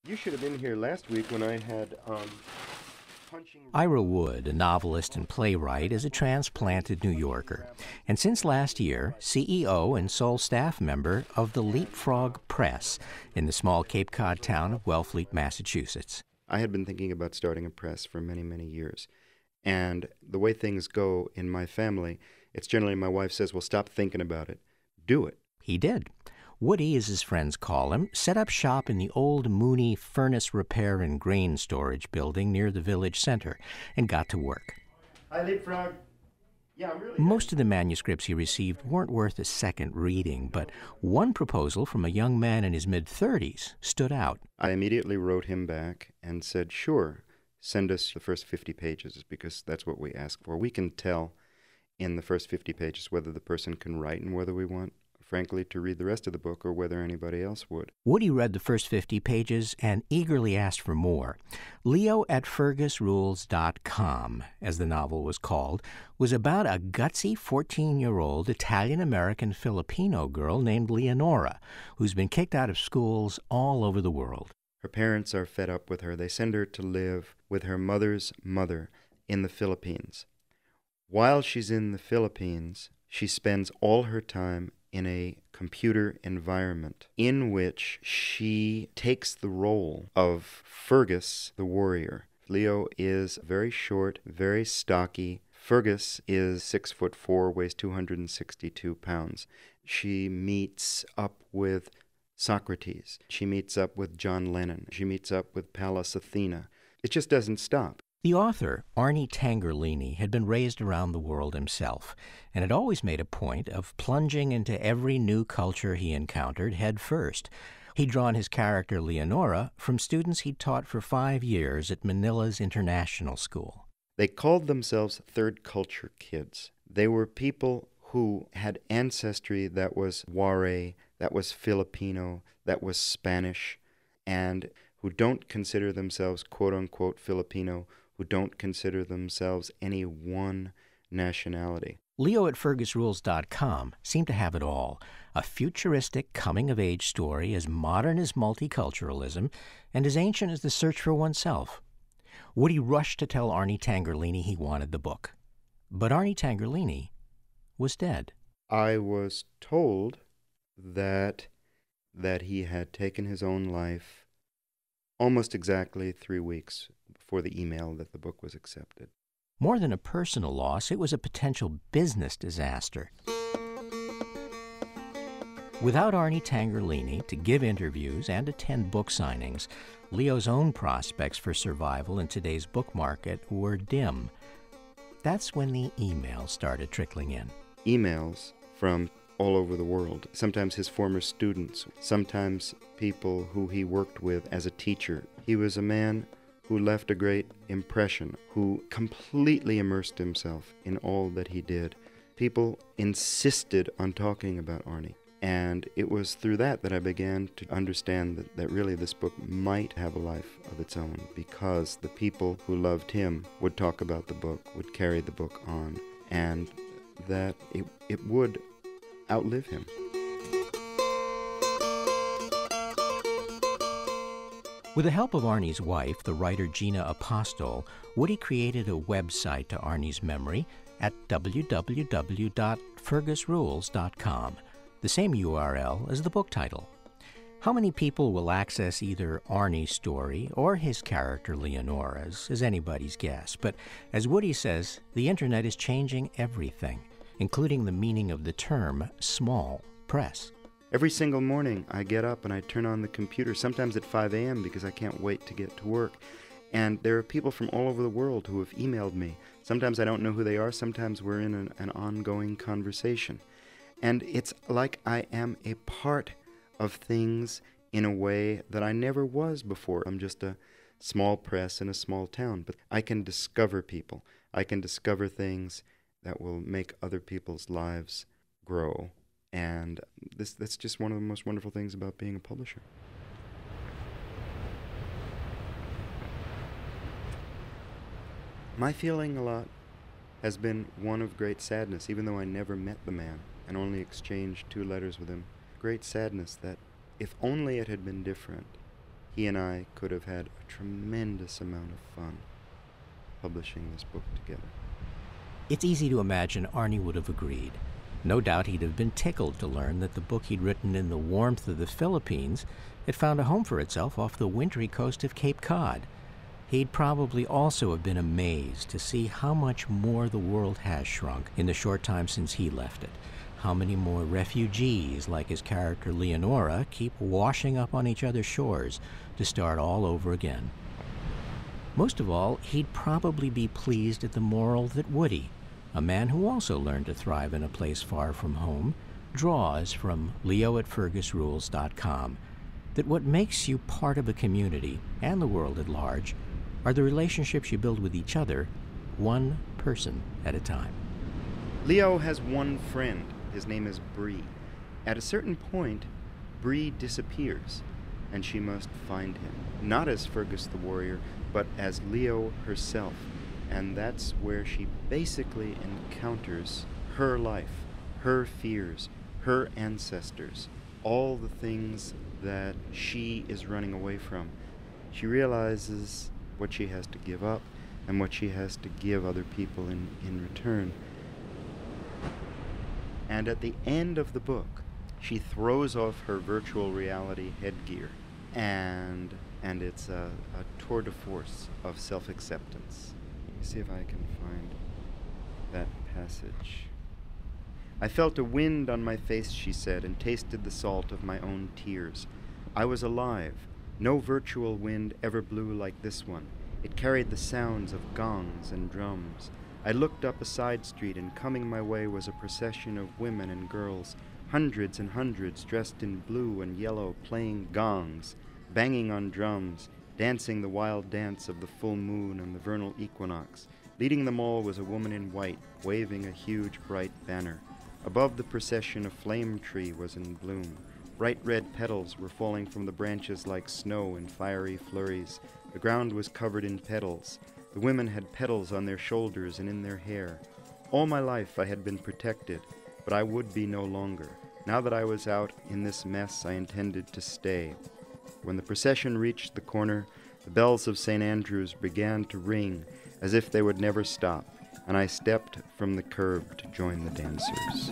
You should have been here last week when I had punching. Ira Wood, a novelist and playwright, is a transplanted New Yorker, and since last year, CEO and sole staff member of the Leapfrog Press in the small Cape Cod town of Wellfleet, Massachusetts. I had been thinking about starting a press for many, many years. And the way things go in my family, it's generally my wife says, well, stop thinking about it. Do it. He did. Woody, as his friends call him, set up shop in the old Mooney furnace repair and grain storage building near the village center and got to work. Hi, Leapfrog. Yeah, I'm really Most of the manuscripts he received weren't worth a second reading, but one proposal from a young man in his mid-30s stood out. I immediately wrote him back and said, sure, send us the first 50 pages because that's what we ask for. We can tell in the first 50 pages whether the person can write and whether we want, frankly, to read the rest of the book or whether anybody else would. Woody read the first 50 pages and eagerly asked for more. Leo at fergusrules.com, as the novel was called, was about a gutsy 14-year-old Italian-American Filipino girl named Leonora, who's been kicked out of schools all over the world. Her parents are fed up with her. They send her to live with her mother's mother in the Philippines. While she's in the Philippines, she spends all her time in a computer environment in which she takes the role of Fergus the warrior. Leo is very short, very stocky. Fergus is 6'4", weighs 262 pounds. She meets up with Socrates. She meets up with John Lennon. She meets up with Pallas Athena. It just doesn't stop. The author, Arnie Tangerlini, had been raised around the world himself and had always made a point of plunging into every new culture he encountered head first. He'd drawn his character Leonora from students he'd taught for 5 years at Manila's International School. They called themselves third culture kids. They were people who had ancestry that was Waray, that was Filipino, that was Spanish, and who don't consider themselves quote-unquote Filipino, who don't consider themselves any one nationality. Leo at fergusrules.com seemed to have it all, a futuristic coming-of-age story as modern as multiculturalism and as ancient as the search for oneself. Woody rushed to tell Arnie Tangerlini he wanted the book. But Arnie Tangerlini was dead. I was told that he had taken his own life almost exactly 3 weeks before the email that the book was accepted. More than a personal loss, it was a potential business disaster. Without Arnie Tangerlini to give interviews and attend book signings, Leo's own prospects for survival in today's book market were dim. That's when the emails started trickling in. Emails from all over the world. Sometimes his former students, sometimes people who he worked with as a teacher. He was a man who left a great impression, who completely immersed himself in all that he did. People insisted on talking about Arnie. And it was through that I began to understand that really this book might have a life of its own, because the people who loved him would talk about the book, would carry the book on, and that it would outlive him. With the help of Arnie's wife, the writer Gina Apostol, Woody created a website to Arnie's memory at www.fergusrules.com, the same URL as the book title. How many people will access either Arnie's story or his character Leonora's is anybody's guess, but as Woody says, the internet is changing everything, including the meaning of the term small press. Every single morning I get up and I turn on the computer, sometimes at 5 a.m. because I can't wait to get to work. And there are people from all over the world who have emailed me. Sometimes I don't know who they are, sometimes we're in an ongoing conversation. And it's like I am a part of things in a way that I never was before. I'm just a small press in a small town, but I can discover people. I can discover things that will make other people's lives grow. And that's just one of the most wonderful things about being a publisher. My feeling a lot has been one of great sadness, even though I never met the man and only exchanged 2 letters with him. Great sadness that if only it had been different, he and I could have had a tremendous amount of fun publishing this book together. It's easy to imagine Arnie would have agreed. No doubt he'd have been tickled to learn that the book he'd written in the warmth of the Philippines had found a home for itself off the wintry coast of Cape Cod. He'd probably also have been amazed to see how much more the world has shrunk in the short time since he left it. How many more refugees, like his character Leonora, keep washing up on each other's shores to start all over again. Most of all, he'd probably be pleased at the moral that Woody, a man who also learned to thrive in a place far from home, draws from leo@fergusrules.com, that what makes you part of a community and the world at large are the relationships you build with each other, one person at a time. Leo has one friend. His name is Bree. At a certain point, Bree disappears, and she must find him, not as Fergus the warrior, but as Leo herself. And that's where she basically encounters her life, her fears, her ancestors, all the things that she is running away from. She realizes what she has to give up and what she has to give other people in return. And at the end of the book, she throws off her virtual reality headgear, and it's a tour de force of self-acceptance. Let me see if I can find that passage. I felt a wind on my face, she said, and tasted the salt of my own tears. I was alive. No virtual wind ever blew like this one. It carried the sounds of gongs and drums. I looked up a side street, and coming my way was a procession of women and girls, hundreds and hundreds dressed in blue and yellow, playing gongs, banging on drums, dancing the wild dance of the full moon and the vernal equinox. Leading them all was a woman in white, waving a huge bright banner. Above the procession a flame tree was in bloom. Bright red petals were falling from the branches like snow in fiery flurries. The ground was covered in petals. The women had petals on their shoulders and in their hair. All my life I had been protected, but I would be no longer. Now that I was out in this mess, I intended to stay. When the procession reached the corner, the bells of St. Andrew's began to ring as if they would never stop, and I stepped from the curb to join the dancers.